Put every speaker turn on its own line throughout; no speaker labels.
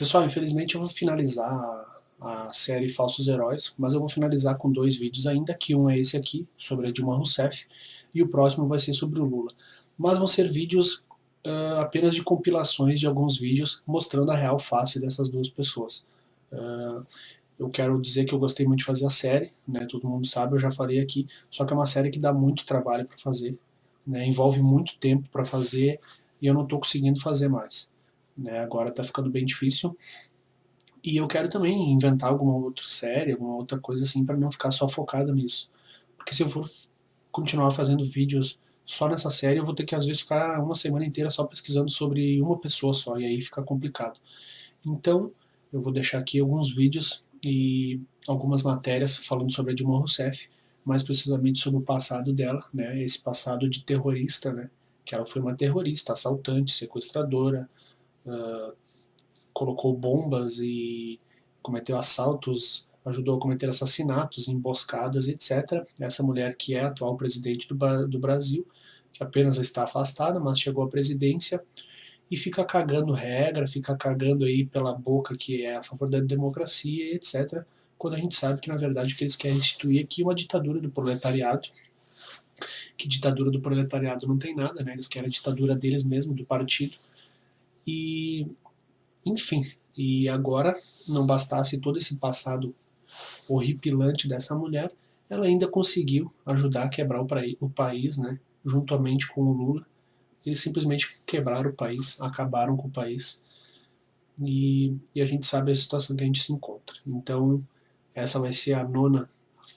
Pessoal, infelizmente eu vou finalizar a série Falsos Heróis, mas eu vou finalizar com 2 vídeos ainda, que um é esse aqui, sobre a Dilma Rousseff, e o próximo vai ser sobre o Lula. Mas vão ser vídeos apenas de compilações de alguns vídeos mostrando a real face dessas duas pessoas. Eu quero dizer que eu gostei muito de fazer a série, né, todo mundo sabe, eu já falei aqui, só que é uma série que dá muito trabalho para fazer, né, envolve muito tempo para fazer e eu não estou conseguindo fazer mais. Né, agora está ficando bem difícil. E eu quero também inventar alguma outra série, alguma outra coisa assim, para não ficar só focado nisso. Porque se eu for continuar fazendo vídeos só nessa série, eu vou ter que às vezes ficar uma semana inteira só pesquisando sobre uma pessoa só, e aí fica complicado. Então, eu vou deixar aqui alguns vídeos e algumas matérias falando sobre a Dilma Rousseff, mais precisamente sobre o passado dela, né, esse passado de terrorista, né, que ela foi uma terrorista, assaltante, sequestradora, colocou bombas e cometeu assaltos, ajudou a cometer assassinatos, emboscadas, etc. Essa mulher que é a atual presidente do Brasil, que apenas está afastada, mas chegou à presidência e fica cagando regra, fica cagando aí pela boca que é a favor da democracia, etc., quando a gente sabe que, na verdade, o que eles querem instituir aqui é uma ditadura do proletariado, que ditadura do proletariado não tem nada, né? Eles querem a ditadura deles mesmo, do partido, e enfim, e agora, não bastasse todo esse passado horripilante dessa mulher, ela ainda conseguiu ajudar a quebrar o país, né, juntamente com o Lula. Eles simplesmente quebraram o país, acabaram com o país, e a gente sabe a situação que a gente se encontra. Então, essa vai ser a 9ª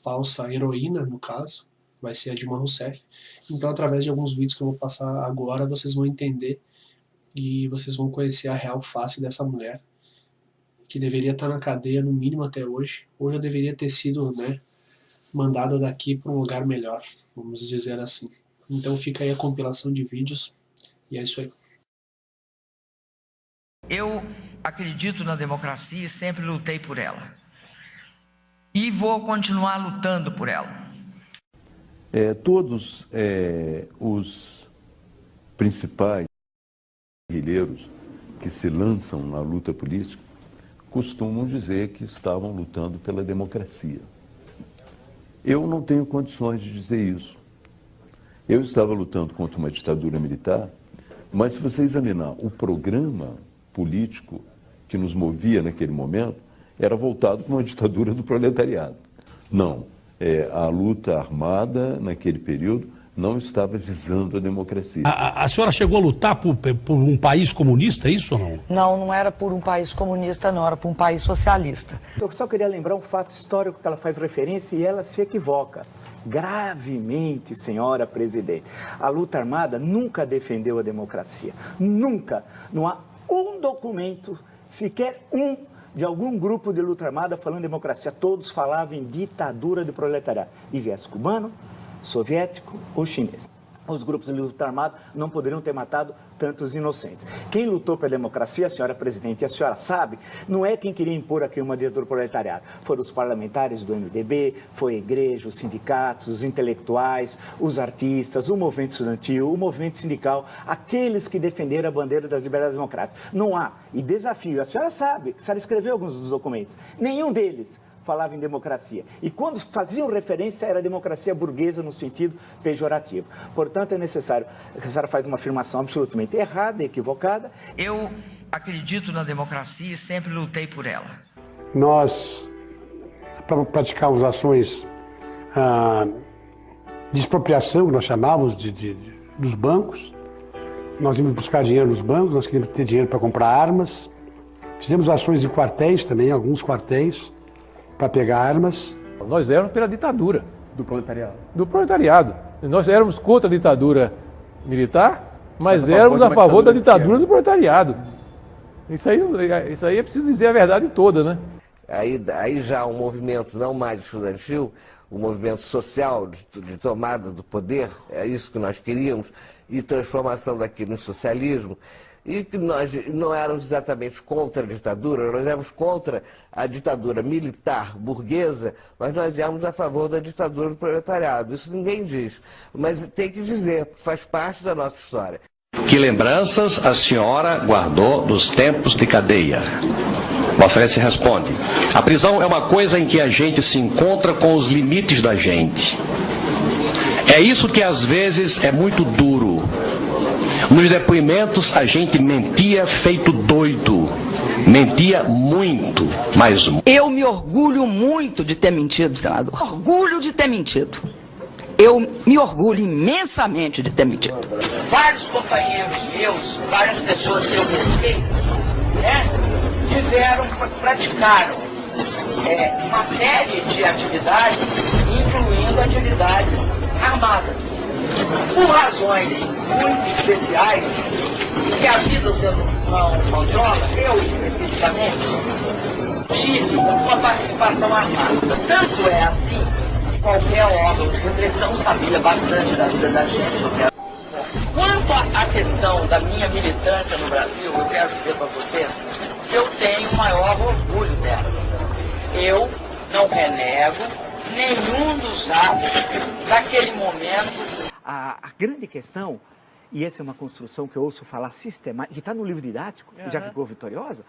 falsa heroína, no caso, vai ser a Dilma Rousseff. Então, através de alguns vídeos que eu vou passar agora, vocês vão entender e vocês vão conhecer a real face dessa mulher, que deveria estar na cadeia no mínimo até hoje, ou já deveria ter sido, né, mandada daqui para um lugar melhor, vamos dizer assim. Então fica aí a compilação de vídeos, e é isso aí.
Eu acredito na democracia e sempre lutei por ela. E vou continuar lutando por ela.
Todos os principais guerrilheiros que se lançam na luta política costumam dizer que estavam lutando pela democracia. Eu não tenho condições de dizer isso. Eu estava lutando contra uma ditadura militar, mas se você examinar o programa político que nos movia naquele momento, era voltado para uma ditadura do proletariado. Não, a luta armada naquele período não estava visando a democracia.
A senhora chegou a lutar por um país comunista, é isso ou não?
Não, não era por um país comunista, não, era por um país socialista.
Eu só queria lembrar um fato histórico que ela faz referência e ela se equivoca gravemente, senhora presidente. A luta armada nunca defendeu a democracia, nunca. Não há um documento, sequer um, de algum grupo de luta armada falando em democracia. Todos falavam em ditadura do proletariado, de viés cubano, soviético ou chinês. Os grupos de luta armada não poderiam ter matado tantos inocentes. Quem lutou pela democracia, a senhora presidente, e a senhora sabe, não é quem queria impor aqui uma ditadura proletariada. Foram os parlamentares do MDB, foi a igreja, os sindicatos, os intelectuais, os artistas, o movimento estudantil, o movimento sindical, aqueles que defenderam a bandeira das liberdades democráticas. Não há, e desafio, a senhora sabe, a senhora escreveu alguns dos documentos, nenhum deles falava em democracia. E quando faziam referência, era democracia burguesa no sentido pejorativo. Portanto, é necessário que a senhora faz uma afirmação absolutamente errada, equivocada.
Eu acredito na democracia e sempre lutei por ela.
Nós praticávamos ações de expropriação, que nós chamávamos dos bancos. Nós íamos buscar dinheiro nos bancos, nós queríamos ter dinheiro para comprar armas. Fizemos ações de quartéis também, alguns quartéis, para pegar armas.
Nós éramos pela ditadura.
Do proletariado?
Do proletariado. Nós éramos contra a ditadura militar, mas éramos a favor da ditadura do proletariado. Isso aí é preciso dizer a verdade toda, né?
Aí já um movimento não mais estudantil, um movimento social de tomada do poder, é isso que nós queríamos, e transformação daquilo em socialismo. E que nós não éramos exatamente contra a ditadura, nós éramos contra a ditadura militar burguesa, mas nós éramos a favor da ditadura do proletariado. Isso ninguém diz, mas tem que dizer, faz parte da nossa história.
Que lembranças a senhora guardou dos tempos de cadeia?
Vossa Excelência responde: a prisão é uma coisa em que a gente se encontra com os limites da gente. É isso que às vezes é muito duro. Nos depoimentos a gente mentia feito doido. Mentia muito, mas...
Eu me orgulho muito de ter mentido, senador. Orgulho de ter mentido. Eu me orgulho imensamente de ter mentido.
Vários companheiros meus, várias pessoas que eu respeito, praticaram uma série de atividades, incluindo atividades armadas, por razões muito especiais que a vida você não controla. Eu, especificamente, tive uma participação armada. Tanto é assim, qualquer órgão de repressão sabia bastante da vida da gente. Quanto à questão da minha militância no Brasil, eu quero dizer para vocês que eu tenho o maior orgulho dela. Eu não renego nenhum dos atos daquele momento.
A grande questão, e essa é uma construção que eu ouço falar sistemática, que está no livro didático, e já ficou vitoriosa,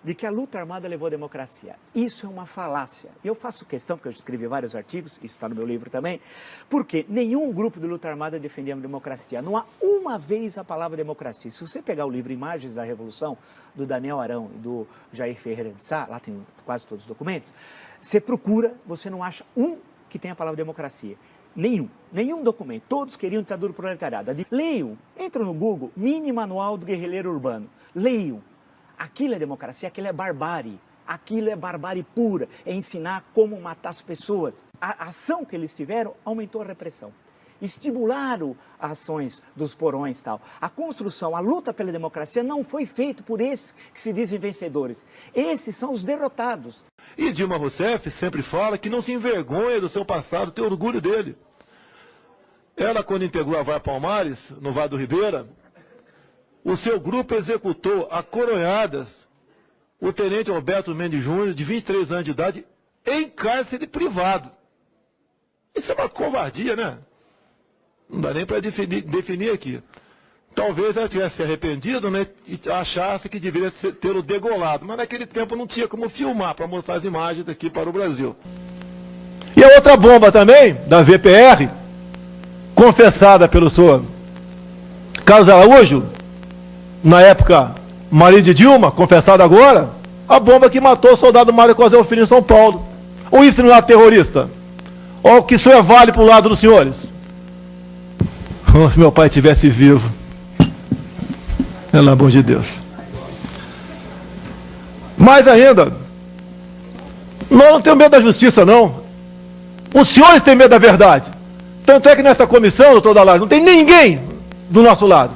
de que a luta armada levou à democracia. Isso é uma falácia. E eu faço questão, porque eu escrevi vários artigos, isso está no meu livro também, porque nenhum grupo de luta armada defendia a democracia. Não há uma vez a palavra democracia. Se você pegar o livro Imagens da Revolução, do Daniel Arão e do Jair Ferreira de Sá, lá tem quase todos os documentos, você procura, você não acha um que tenha a palavra democracia. Nenhum documento. Todos queriam ditadura proletariada. Leiam, entram no Google, Mini Manual do Guerrilheiro Urbano. Leiam. Aquilo é democracia, aquilo é barbárie. Aquilo é barbárie pura. É ensinar como matar as pessoas. A ação que eles tiveram aumentou a repressão. Estimularam as ações dos porões e tal. A construção, a luta pela democracia não foi feita por esses que se dizem vencedores. Esses são os derrotados.
E Dilma Rousseff sempre fala que não se envergonha do seu passado, tem orgulho dele. Ela, quando integrou a VAR Palmares, no Vale do Ribeira, o seu grupo executou a coronhadas o tenente Alberto Mendes Júnior, de 23 anos de idade, em cárcere privado. Isso é uma covardia, né? Não dá nem para definir aqui. Talvez ela tivesse se arrependido, né, e achasse que deveria tê-lo degolado. Mas naquele tempo não tinha como filmar para mostrar as imagens aqui para o Brasil.
E a outra bomba também, da VPR, confessada pelo senhor Carlos Araújo, na época marido de Dilma, confessada agora, a bomba que matou o soldado Mário Cosel Filho em São Paulo. Ou isso não é terrorista? Ou que isso é vale para o lado dos senhores? Oh, se meu pai estivesse vivo. Pelo amor de Deus. Mais ainda, nós não temos medo da justiça, não. Os senhores têm medo da verdade. Tanto é que nessa comissão, doutor Dalari, não tem ninguém do nosso lado.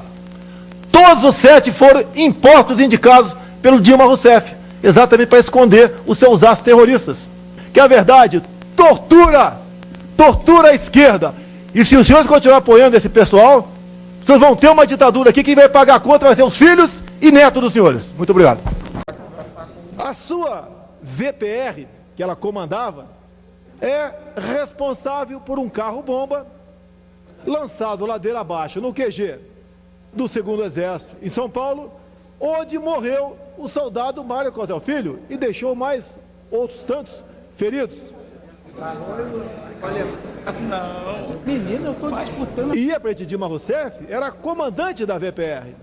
Todos os 7 foram impostos e indicados pelo Dilma Rousseff, exatamente para esconder os seus atos terroristas. Que a verdade tortura a esquerda. E se os senhores continuarem apoiando esse pessoal, vocês vão ter uma ditadura aqui, quem vai pagar a conta vai ser os filhos e netos dos senhores. Muito obrigado.
A sua VPR, que ela comandava, é responsável por um carro-bomba lançado ladeira abaixo no QG do 2º Exército em São Paulo, onde morreu o soldado Mário Cosel Filho e deixou mais outros tantos feridos.
Olha, não. Menino, eu estou disputando.
E a presidente Dilma Rousseff era comandante da VPR.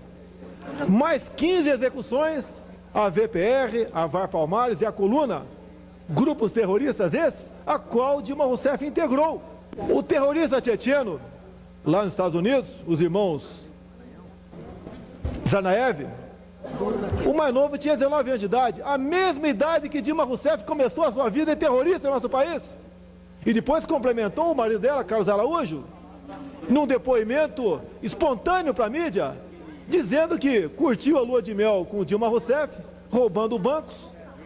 Mais 15 execuções, a VPR, a VAR Palmares e a Coluna, grupos terroristas esses, a qual Dilma Rousseff integrou. O terrorista tchetcheno, lá nos Estados Unidos, os irmãos Zanaev, o mais novo tinha 19 anos de idade, a mesma idade que Dilma Rousseff começou a sua vida de terrorista no nosso país. E depois complementou o marido dela, Carlos Araújo, num depoimento espontâneo para a mídia, dizendo que curtiu a lua de mel com Dilma Rousseff, roubando bancos,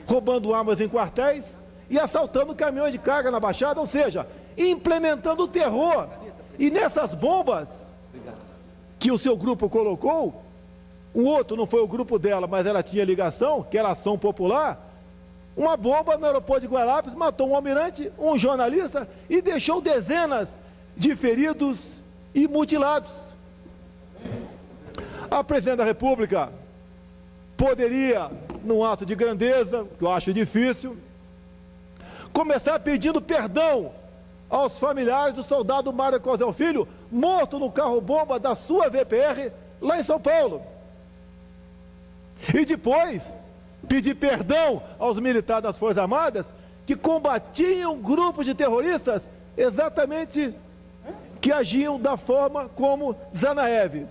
roubando armas em quartéis e assaltando caminhões de carga na Baixada, ou seja, implementando o terror. E nessas bombas que o seu grupo colocou, um outro não foi o grupo dela, mas ela tinha ligação, que era Ação Popular, uma bomba no aeroporto de Guararapes matou um almirante, um jornalista e deixou dezenas de feridos e mutilados. A presidente da República poderia num ato de grandeza, que eu acho difícil, começar pedindo perdão aos familiares do soldado Mário Cosel Filho, morto no carro-bomba da sua VPR, lá em São Paulo. E depois, pedir perdão aos militares das Forças Armadas que combatiam grupos de terroristas exatamente que agiam da forma como Zanaev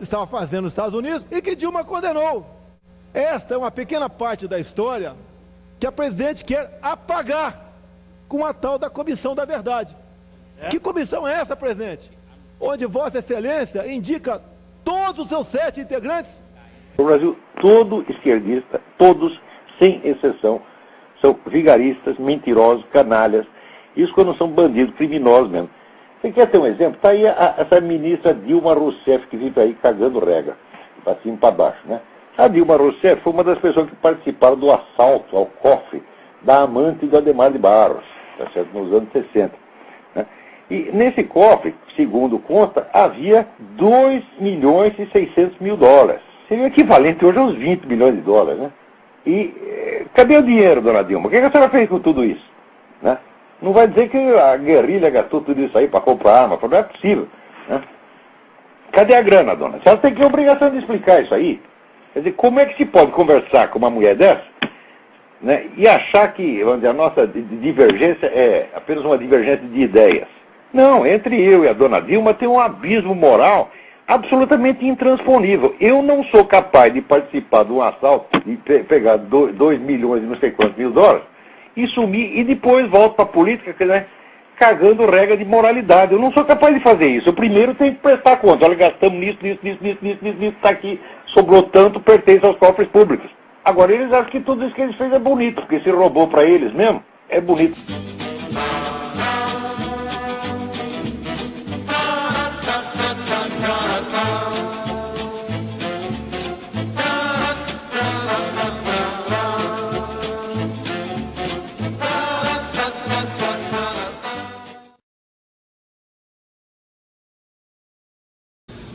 estava fazendo nos Estados Unidos e que Dilma condenou. Esta é uma pequena parte da história que a presidente quer apagar com a tal da Comissão da Verdade. Que comissão é essa, presidente? Onde Vossa Excelência indica todos os seus 7 integrantes?
No Brasil, todo esquerdista, todos, sem exceção, são vigaristas, mentirosos, canalhas. Isso quando são bandidos, criminosos mesmo. Você quer ter um exemplo? Está aí essa ministra Dilma Rousseff, que vive aí cagando regra, para cima e para baixo, né? A Dilma Rousseff foi uma das pessoas que participaram do assalto ao cofre da amante do Adhemar de Barros, tá certo? Nos anos 60. Né? E nesse cofre, segundo consta, havia 2.600.000 dólares. Seria equivalente hoje aos 20 milhões de dólares, né? E cadê o dinheiro, dona Dilma? O que a senhora fez com tudo isso? Né? Não vai dizer que a guerrilha gastou tudo isso aí para comprar arma, não é possível. Né? Cadê a grana, dona? Você tem que ter a obrigação de explicar isso aí. Quer dizer, como é que se pode conversar com uma mulher dessa, né, e achar que, vamos dizer, a nossa divergência é apenas uma divergência de ideias? Não, entre eu e a dona Dilma tem um abismo moral absolutamente intransponível. Eu não sou capaz de participar de um assalto e pegar 2 milhões e não sei quantos mil dólares e sumir e depois volto para a política, né, cagando regra de moralidade. Eu não sou capaz de fazer isso. Eu primeiro tenho que prestar conta. Olha, gastamos nisso, está aqui, sobrou tanto, pertence aos cofres públicos. Agora eles acham que tudo isso que eles fez é bonito, porque se roubou para eles mesmo, é bonito.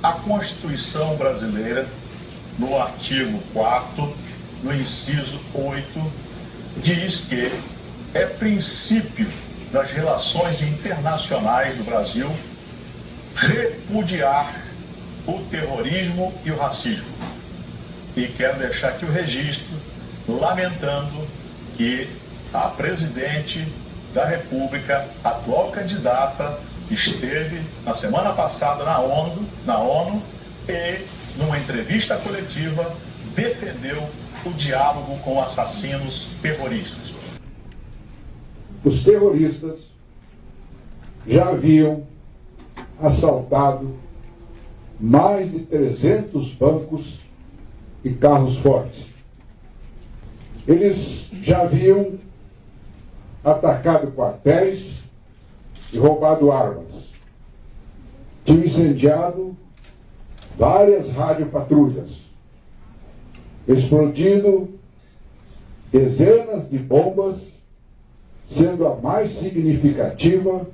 A Constituição brasileira, no artigo 4º, no inciso 8, diz que é princípio das relações internacionais do Brasil repudiar o terrorismo e o racismo. E quero deixar aqui o registro, lamentando que a presidente da República, atual candidata, esteve na semana passada na ONU e, numa entrevista coletiva, defendeu o diálogo com assassinos terroristas.
Os terroristas já haviam assaltado mais de 300 bancos e carros fortes. Eles já haviam atacado quartéis e roubado armas. Tinham incendiado várias radiopatrulhas, explodido dezenas de bombas, sendo a mais significativa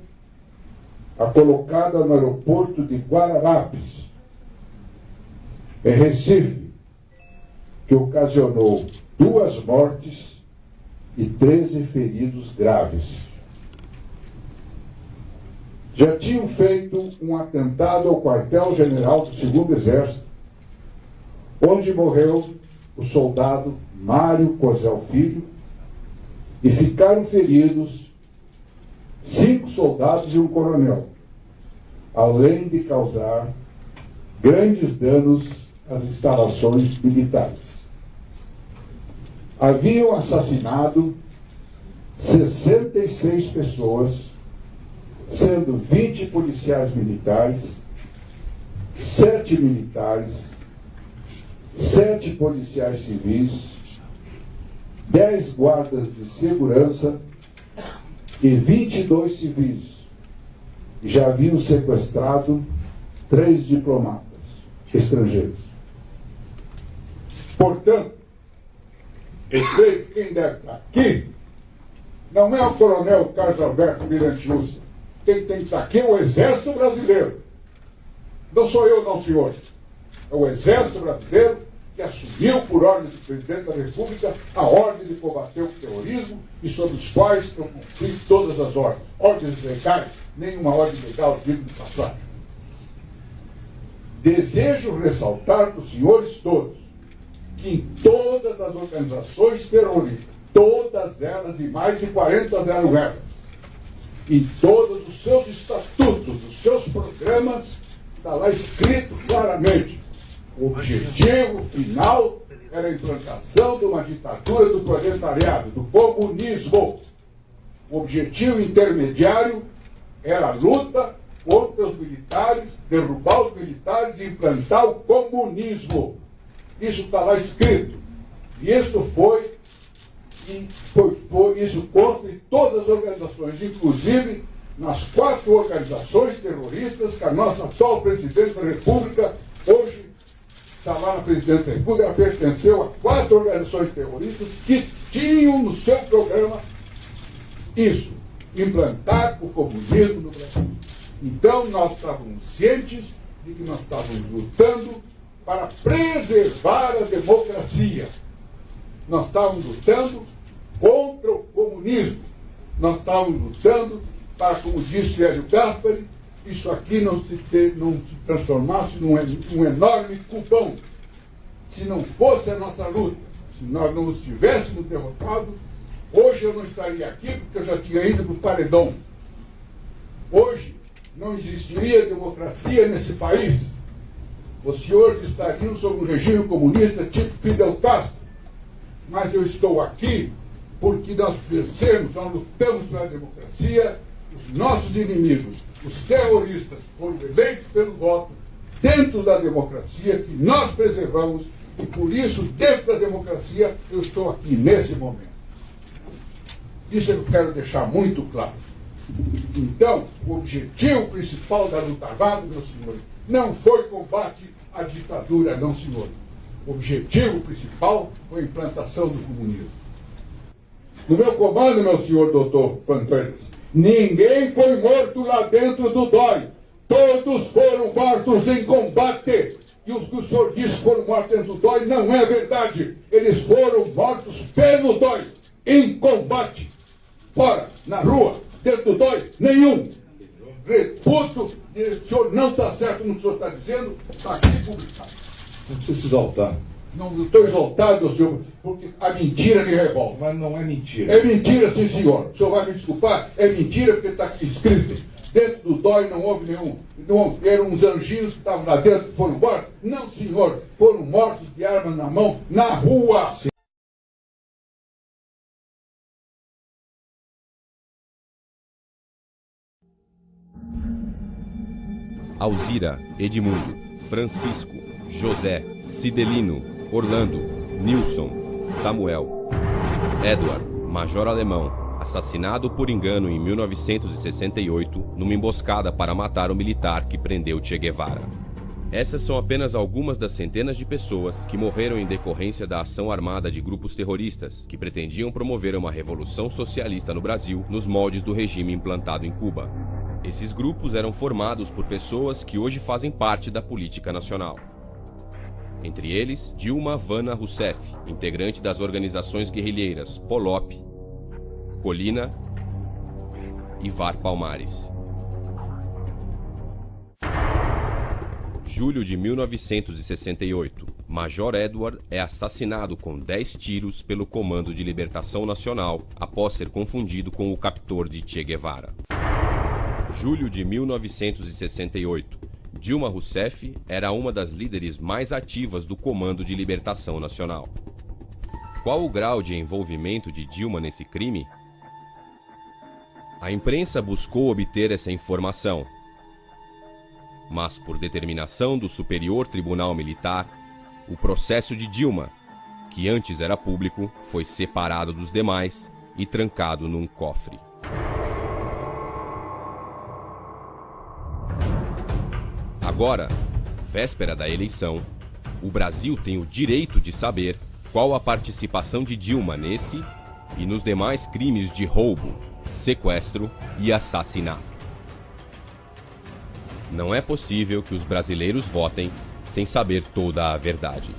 a colocada no aeroporto de Guararapes, em Recife, que ocasionou 2 mortes e 13 feridos graves. Já tinham feito um atentado ao quartel-general do 2º Exército, onde morreu o soldado Mário Cosel Filho, e ficaram feridos 5 soldados e um coronel, além de causar grandes danos às instalações militares. Haviam assassinado 66 pessoas, sendo 20 policiais militares, 7 militares, 7 policiais civis, 10 guardas de segurança e 22 civis. Já haviam sequestrado 3 diplomatas estrangeiros. Portanto, eu sei que quem deve estar aqui não é o coronel Carlos Alberto Mirante Lúcia. Quem tem que estar aqui é o Exército Brasileiro. Não sou eu, não, senhor. É o Exército Brasileiro que assumiu por ordem do presidente da República a ordem de combater o terrorismo e sobre os quais eu cumpri todas as ordens legais, nenhuma ordem legal digna de passagem. Desejo ressaltar para os senhores todos que em todas as organizações terroristas, todas elas e mais de 40 deram regras, em todos os seus estatutos, os seus programas, está lá escrito claramente: o objetivo final era a implantação de uma ditadura do proletariado, do comunismo. O objetivo intermediário era a luta contra os militares, derrubar os militares e implantar o comunismo. Isso está lá escrito. E isso isso consta em todas as organizações, inclusive nas 4 organizações terroristas que a nossa atual presidente da República hoje está lá na presidência da República. Ela pertenceu a 4 organizações terroristas que tinham no seu programa isso, implantar o comunismo no Brasil. Então nós estávamos cientes de que nós estávamos lutando para preservar a democracia. Nós estávamos lutando contra o comunismo. Nós estávamos lutando para, como disse Hélio Gaspari, isso aqui não se transformasse num enorme cubão. Se não fosse a nossa luta, se nós não nos tivéssemos derrotado, hoje eu não estaria aqui porque eu já tinha ido para o paredão. Hoje não existiria democracia nesse país. Os senhores estariam sob um regime comunista tipo Fidel Castro. Mas eu estou aqui porque nós vencemos, nós lutamos pela democracia. Os nossos inimigos, os terroristas, foram eleitos pelo voto dentro da democracia que nós preservamos, e por isso, dentro da democracia, eu estou aqui nesse momento. Isso eu quero deixar muito claro. Então, o objetivo principal da luta armada, meus senhores, não foi combate à ditadura, não, senhor. O objetivo principal foi a implantação do comunismo. No meu comando, meu senhor doutor Pantanes, ninguém foi morto lá dentro do DOI. Todos foram mortos em combate. E os que o senhor disse que foram mortos dentro do DOI não é verdade. Eles foram mortos pelo DOI, em combate. Fora, na rua, dentro do DOI, nenhum. Reputo, o senhor não está certo no que o senhor está dizendo, está aqui publicado. Não precisa se exaltar. Não estou exaltado, senhor, porque a mentira me revolta.
Mas não é mentira.
É mentira, sim, senhor. O senhor vai me desculpar? É mentira porque está aqui escrito. Dentro do DOI não houve nenhum. Não, eram uns anjinhos que estavam lá dentro que foram mortos? Não, senhor. Foram mortos de armas na mão, na rua.
Alzira, Edmundo, Francisco, José, Cidelino, Orlando, Nilson, Samuel. Edward, major alemão, assassinado por engano em 1968 numa emboscada para matar o militar que prendeu Che Guevara. Essas são apenas algumas das centenas de pessoas que morreram em decorrência da ação armada de grupos terroristas que pretendiam promover uma revolução socialista no Brasil nos moldes do regime implantado em Cuba. Esses grupos eram formados por pessoas que hoje fazem parte da política nacional. Entre eles, Dilma Havana Rousseff, integrante das organizações guerrilheiras Polop, Colina e VAR Palmares. Julho de 1968, Major Edward é assassinado com 10 tiros pelo Comando de Libertação Nacional após ser confundido com o captor de Che Guevara. Julho de 1968, Dilma Rousseff era uma das líderes mais ativas do Comando de Libertação Nacional. Qual o grau de envolvimento de Dilma nesse crime? A imprensa buscou obter essa informação, mas por determinação do Superior Tribunal Militar, o processo de Dilma, que antes era público, foi separado dos demais e trancado num cofre. Agora, véspera da eleição, o Brasil tem o direito de saber qual a participação de Dilma nesse e nos demais crimes de roubo, sequestro e assassinato. Não é possível que os brasileiros votem sem saber toda a verdade.